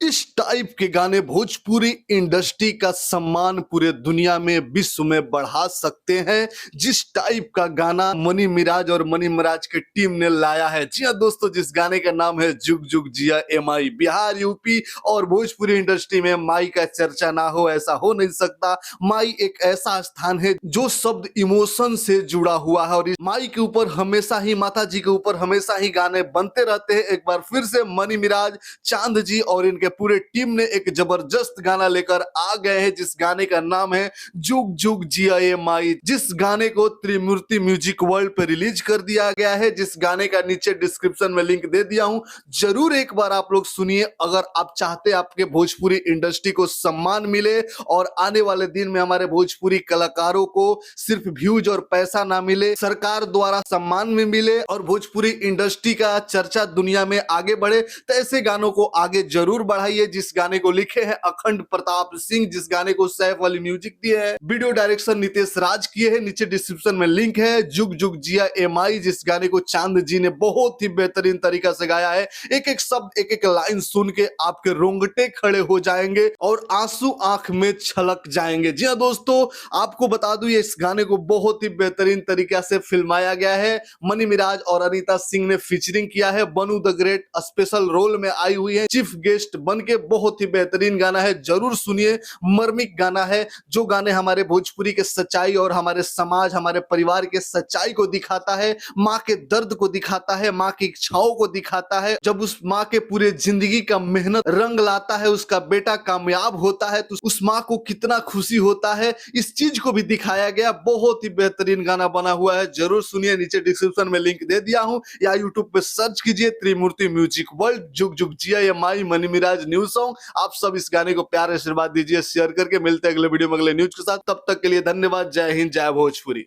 इस टाइप के गाने भोजपुरी इंडस्ट्री का सम्मान पूरे दुनिया में विश्व में बढ़ा सकते हैं। जिस टाइप का गाना मनी मिराज और मनी मिराज की टीम ने लाया है, जी हाँ दोस्तों, जिस गाने का नाम है जुग जुग जिया ए माई। बिहार, यूपी और भोजपुरी इंडस्ट्री में माई का चर्चा ना हो ऐसा हो नहीं सकता। माई एक ऐसा स्थान है जो शब्द इमोशन से जुड़ा हुआ है और इस माई के ऊपर हमेशा ही, माता जी के ऊपर हमेशा ही गाने बनते रहते हैं। एक बार फिर से मनी मिराज, चांद जी और इनके पूरे टीम ने एक जबरदस्त गाना लेकर आ गए हैं, जिस गाने का नाम है जुग जुग जिया ए माई। जिस गाने को त्रिमूर्ति म्यूजिक वर्ल्ड पे रिलीज कर दिया गया है, जिस गाने का नीचे डिस्क्रिप्शन में लिंक दे दिया हूं, जरूर एक बार आप लोग सुनिए। अगर आप चाहते आपके भोजपुरी इंडस्ट्री को सम्मान मिले और आने वाले दिन में हमारे भोजपुरी कलाकारों को सिर्फ व्यूज और पैसा ना मिले, सरकार द्वारा सम्मान में मिले और भोजपुरी इंडस्ट्री का चर्चा दुनिया में आगे बढ़े, तो ऐसे गानों को आगे जरूर बढ़ाइए। जिस गाने को लिखे हैं अखंड प्रताप सिंह, जिस गाने को सैफ अली म्यूजिक दिए है, वीडियो डायरेक्शन नितेश राज किए हैं, नीचे डिस्क्रिप्शन में लिंक है। जुग जुग जिया एम आई, जिस गाने को चांद जी ने बहुत ही बेहतरीन तरीका से गाया है। एक एक शब्द, एक एक लाइन सुन के आपके रोंगटे खड़े हो जाएंगे और आंसू आंख में छलक जाएंगे। जी हाँ दोस्तों, आपको बता दूं, इस गाने को बहुत ही बेहतरीन तरीके से फिल्माया गया है। मनी मिराज और अनीता सिंह ने फीचरिंग किया है। बनू द ग्रेट स्पेशल रोल में आई हुई है चीफ गेस्ट बन के। बहुत ही बेहतरीन गाना है, जरूर सुनिए। मर्मिक गाना है, जो गाने हमारे भोजपुरी के सच्चाई और हमारे समाज, हमारे परिवार के सच्चाई को दिखाता है, माँ के दर्द को दिखाता है, माँ की इच्छाओं को दिखाता है। जब उस माँ के पूरे जिंदगी का मेहनत रंग लाता है, उसका बेटा कामयाब होता है, तो उस माँ को कितना खुशी होता है, इस चीज को भी दिखाया गया। बहुत ही बेहतरीन गाना बना हुआ है, जरूर सुनिए। नीचे डिस्क्रिप्शन में लिंक दे दिया हूं या यूट्यूब पे सर्च कीजिए त्रिमूर्ति म्यूजिक वर्ल्ड, जुग जुग जिया ये माई, मनी मिराज न्यू सॉन्ग। आप सब इस गाने को प्यार आशीर्वाद दीजिए, शेयर करके। मिलते हैं अगले वीडियो में अगले न्यूज के साथ। तब तक के लिए धन्यवाद। जय हिंद, जय भोजपुरी।